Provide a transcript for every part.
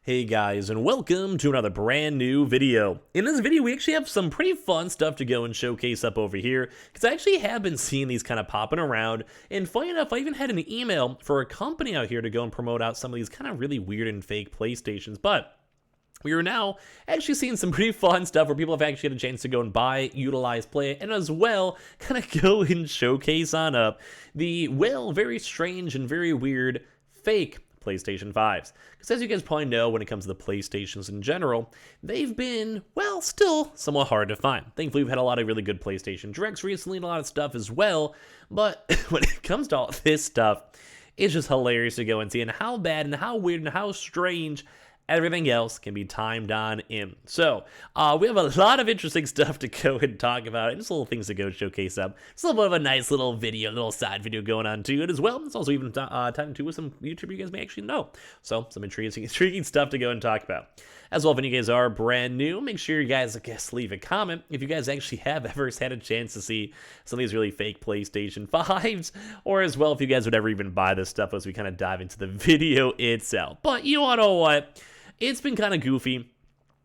Hey guys, and welcome to another brand new video. In this video, we actually have some pretty fun stuff to go and showcase up over here, because I actually have been seeing these kind of popping around, and funny enough, I even had an email for a company out here to go and promote out some of these kind of really weird and fake PlayStations, but we are now actually seeing some pretty fun stuff where people have actually had a chance to go and buy, utilize, play, and as well, kind of go and showcase on up the, well, very strange and very weird fake PlayStation 5s. Because as you guys probably know, when it comes to the PlayStations in general, they've been, well, still somewhat hard to find. Thankfully, we've had a lot of really good PlayStation Directs recently and a lot of stuff as well, but when it comes to all this stuff, it's just hilarious to go and see, and how bad and how weird and how strange everything else can be timed on in. So, we have a lot of interesting stuff to go and talk about, and just little things to go showcase up. It's a little bit of a nice little video, little side video going on to it as well. It's also even time to with some YouTuber you guys may actually know. So, some intriguing stuff to go and talk about. As well, if any of you guys are brand new, make sure you guys, I guess, leave a comment if you guys actually have ever had a chance to see some of these really fake PlayStation 5s, or as well, if you guys would ever even buy this stuff as we kind of dive into the video itself. But you know what? It's been kind of goofy,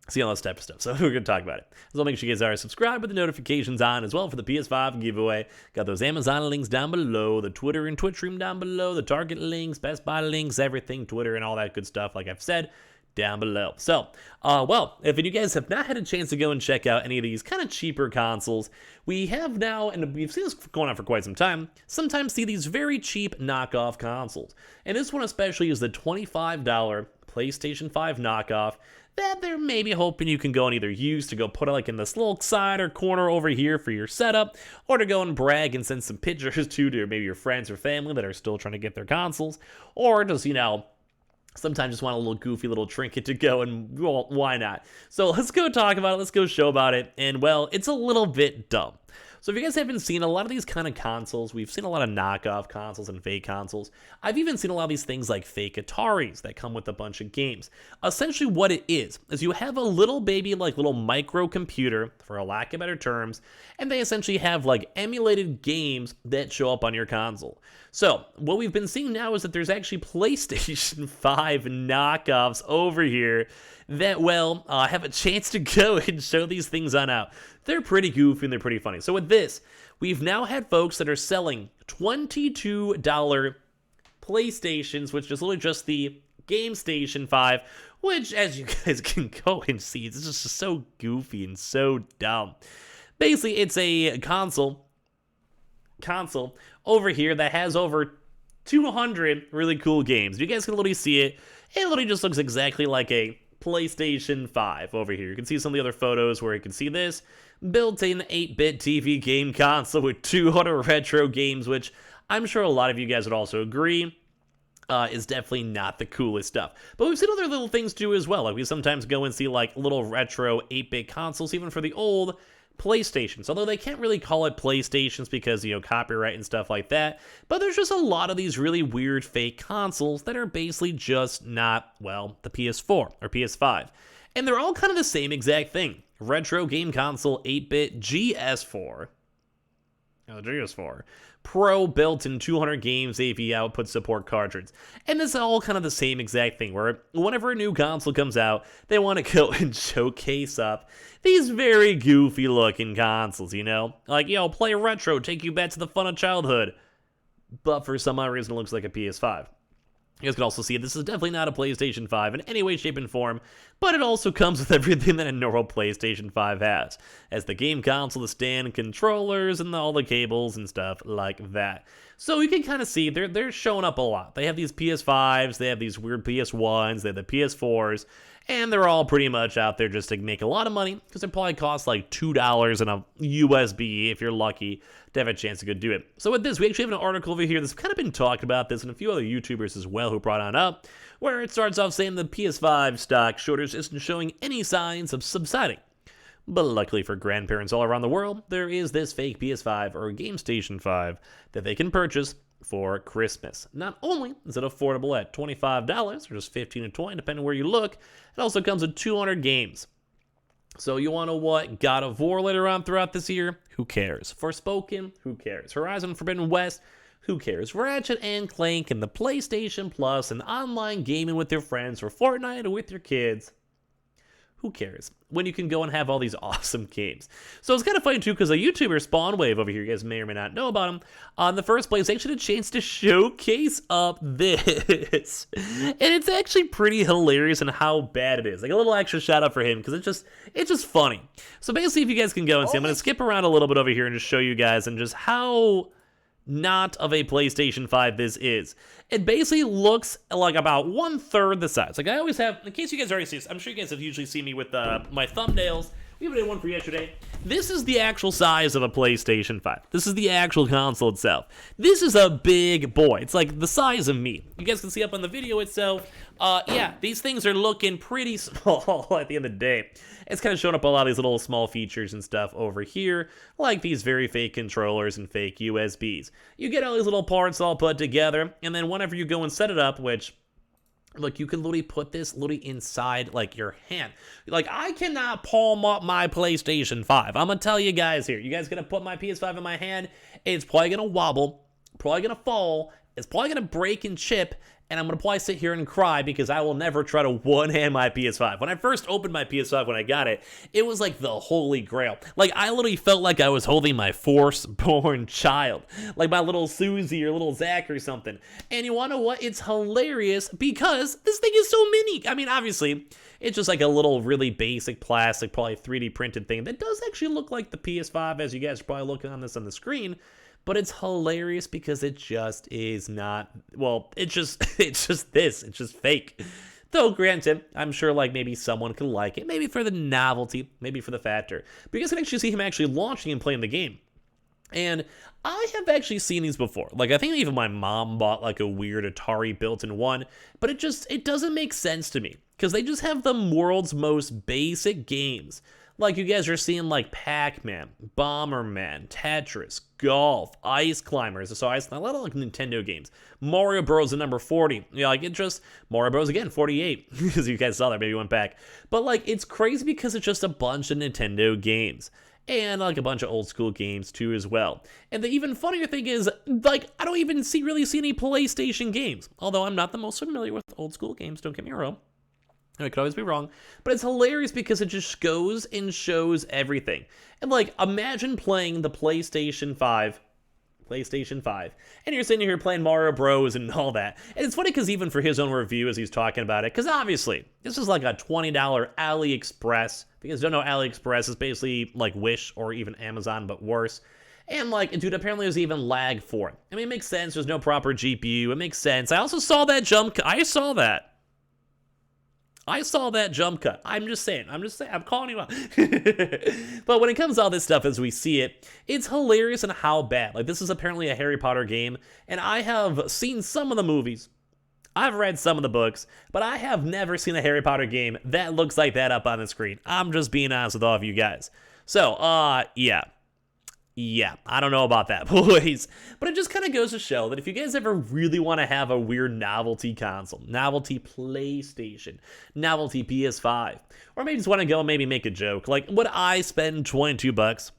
see all this type of stuff, so we're going to talk about it. So make sure you guys are subscribed with the notifications on as well for the PS5 giveaway. Got those Amazon links down below, the Twitter and Twitch stream down below, the Target links, Best Buy links, everything, Twitter and all that good stuff, like I've said, down below. So, well, if you guys have not had a chance to go and check out any of these kind of cheaper consoles, we have now, and we've seen this going on for quite some time, sometimes see these very cheap knockoff consoles. And this one especially is the $25 PlayStation 5 knockoff that they're maybe hoping you can go and either use to go put it like in this little side or corner over here for your setup, or to go and brag and send some pictures to maybe your friends or family that are still trying to get their consoles, or just, you know, sometimes just want a little goofy little trinket to go, and well, why not? So let's go talk about it, let's go show about it, and well, it's a little bit dumb. So if you guys haven't seen a lot of these kind of consoles, we've seen a lot of knockoff consoles and fake consoles. I've even seen a lot of these things like fake Ataris that come with a bunch of games. Essentially what it is you have a little baby, like little microcomputer, for a lack of better terms, and they essentially have like emulated games that show up on your console. So what we've been seeing now is that there's actually PlayStation 5 knockoffs over here that, well, have a chance to go and show these things on out. They're pretty goofy and they're pretty funny. So with this, we've now had folks that are selling $22 PlayStations, which is literally just the GameStation 5, which, as you guys can go and see, it's just so goofy and so dumb. Basically, it's a console over here that has over 200 really cool games. You guys can literally see it. It literally just looks exactly like a PlayStation 5 over here. You can see some of the other photos where you can see this built-in 8-bit TV game console with 200 retro games, which I'm sure a lot of you guys would also agree is definitely not the coolest stuff. But we've seen other little things too as well. Like we sometimes go and see like little retro 8-bit consoles, even for the old PlayStations, although they can't really call it PlayStations because, you know, copyright and stuff like that. But there's just a lot of these really weird fake consoles that are basically just not, well, the PS4 or PS5. And they're all kind of the same exact thing. Retro game console 8-bit GS4. Oh, GS4. Pro built-in 200 games AV output support cartridge. And this is all kind of the same exact thing, where whenever a new console comes out, they want to go and showcase up these very goofy looking consoles, you know? Like, yo, play retro, take you back to the fun of childhood. But for some odd reason, it looks like a PS5. You guys can also see this is definitely not a PlayStation 5 in any way, shape, and form, but it also comes with everything that a normal PlayStation 5 has, as the game console, the stand, controllers, and all the cables and stuff like that. So you can kind of see they're showing up a lot. They have these PS5s, they have these weird PS1s, they have the PS4s, and they're all pretty much out there just to make a lot of money, because it probably costs like $2 in a USB, if you're lucky, to have a chance to go do it. So with this, we actually have an article over here that's kind of been talked about this, and a few other YouTubers as well who brought on up, where it starts off saying the PS5 stock shortage isn't showing any signs of subsiding. But luckily for grandparents all around the world, there is this fake PS5 or GameStation 5 that they can purchase for Christmas. Not only is it affordable at $25 or just $15 to $20 depending where you look, it also comes with 200 games. So you want to what? God of War later on throughout this year? Who cares? Forspoken? Who cares? Horizon Forbidden West? Who cares? Ratchet and Clank and the PlayStation Plus and online gaming with your friends or Fortnite or with your kids. Who cares? When you can go and have all these awesome games. So it's kind of funny too, because a YouTuber, Spawnwave over here, you guys may or may not know about him. In the first place, they actually had a chance to showcase up this. And it's actually pretty hilarious in how bad it is. Like a little extra shout out for him, because it's just funny. So basically, if you guys can go and see, I'm going to skip around a little bit over here and just show you guys and just how not of a PlayStation 5 this is. It basically looks like about 1/3 the size. Like I always have, in case you guys already see this, I'm sure you guys have usually seen me with my thumbnails. We even did one for yesterday. This is the actual size of a PlayStation 5. This is the actual console itself. This is a big boy. It's like the size of me. You guys can see up on the video itself. Yeah, these things are looking pretty small at the end of the day. It's kind of showing up a lot of these little small features and stuff over here, like these very fake controllers and fake USBs. You get all these little parts all put together, and then whenever you go and set it up, which, look, you can literally put this literally inside, like, your hand. Like, I cannot palm up my PlayStation 5. I'm gonna tell you guys here. You guys gonna put my PS5 in my hand, it's probably gonna wobble, probably gonna fall, it's probably gonna break and chip, and I'm gonna probably sit here and cry because I will never try to one-hand my PS5. When I first opened my PS5 when I got it, it was like the holy grail. Like, I literally felt like I was holding my first-born child. Like my little Susie or little Zach or something. And you wanna know what? It's hilarious because this thing is so mini. I mean, obviously, it's just like a little really basic plastic, probably 3D printed thing that does actually look like the PS5, as you guys are probably looking on this on the screen. But it's hilarious because it just is not, well, it's just this. It's just fake. Though, granted, I'm sure like maybe someone could like it. Maybe for the novelty, maybe for the factor. But you guys can actually see him actually launching and playing the game. And I have actually seen these before. Like, I think even my mom bought like a weird Atari built-in one. But it doesn't make sense to me. Because they just have the world's most basic games. Like, you guys are seeing, like, Pac-Man, Bomberman, Tetris, Golf, Ice Climbers, so a lot of, like, Nintendo games. Mario Bros. At number 40. You know, like, it just, Mario Bros. Again, 48, because you guys saw that, maybe you went back. But, like, it's crazy because it's just a bunch of Nintendo games. And, like, a bunch of old school games, too, as well. And the even funnier thing is, like, I don't even really see any PlayStation games. Although I'm not the most familiar with old school games, don't get me wrong. I could always be wrong, but it's hilarious because it just goes and shows everything. And like, imagine playing the PlayStation 5, and you're sitting here playing Mario Bros. And all that. And it's funny because even for his own review as he's talking about it, because obviously, this is like a $20 AliExpress. If you guys don't know, AliExpress is basically like Wish or even Amazon, but worse. And like, dude, apparently there's even lag for it. I mean, it makes sense. There's no proper GPU. It makes sense. I also saw that jump. I saw that jump cut. I'm just saying, I'm calling you out. But when it comes to all this stuff as we see it, it's hilarious and how bad. Like, this is apparently a Harry Potter game, and I have seen some of the movies. I've read some of the books, but I have never seen a Harry Potter game that looks like that up on the screen. I'm just being honest with all of you guys. So, yeah, I don't know about that, boys. But it just kind of goes to show that if you guys ever really want to have a weird novelty console, novelty PlayStation, novelty PS5, or maybe just want to go and maybe make a joke, like, would I spend $22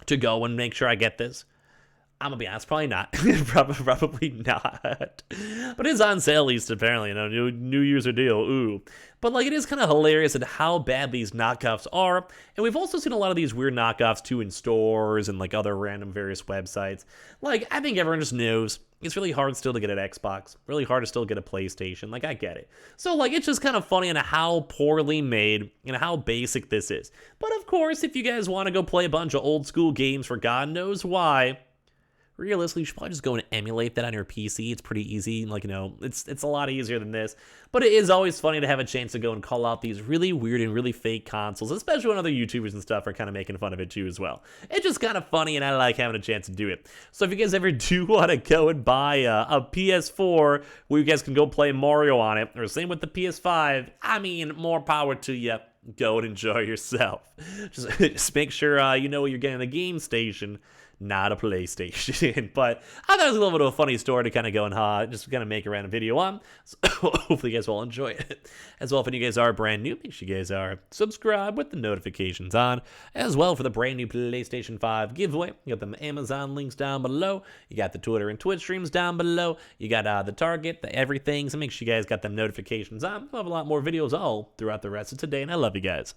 to go and make sure I get this? I'm gonna be honest, probably not. Probably not. But it's on sale, at least, apparently. You know, new user deal. Ooh. But, like, it is kind of hilarious at how bad these knockoffs are. And we've also seen a lot of these weird knockoffs, too, in stores and, like, other random various websites. Like, I think everyone just knows it's really hard still to get an Xbox. Really hard to still get a PlayStation. Like, I get it. So, like, it's just kind of funny and how poorly made and how basic this is. But, of course, if you guys want to go play a bunch of old school games for God knows why, realistically, you should probably just go and emulate that on your PC. It's pretty easy. Like, you know, it's a lot easier than this. But it is always funny to have a chance to go and call out these really weird and really fake consoles, especially when other YouTubers and stuff are kind of making fun of it too as well. It's just kind of funny, and I like having a chance to do it. So if you guys ever do want to go and buy a PS4 where you guys can go play Mario on it, or same with the PS5, I mean, more power to you. Go and enjoy yourself. Just make sure you know what you're getting at the game station. not a PlayStation. But I thought it was a little bit of a funny story to kind of go and just kind of make a random video on. So hopefully you guys will enjoy it. As well, if any of you guys are brand new, make sure you guys are subscribed with the notifications on. As well, for the brand new PlayStation 5 giveaway, you got them Amazon links down below. You got the Twitter and Twitch streams down below. You got the Target, the everything. So make sure you guys got them notifications on. We'll have a lot more videos all throughout the rest of today, and I love you guys.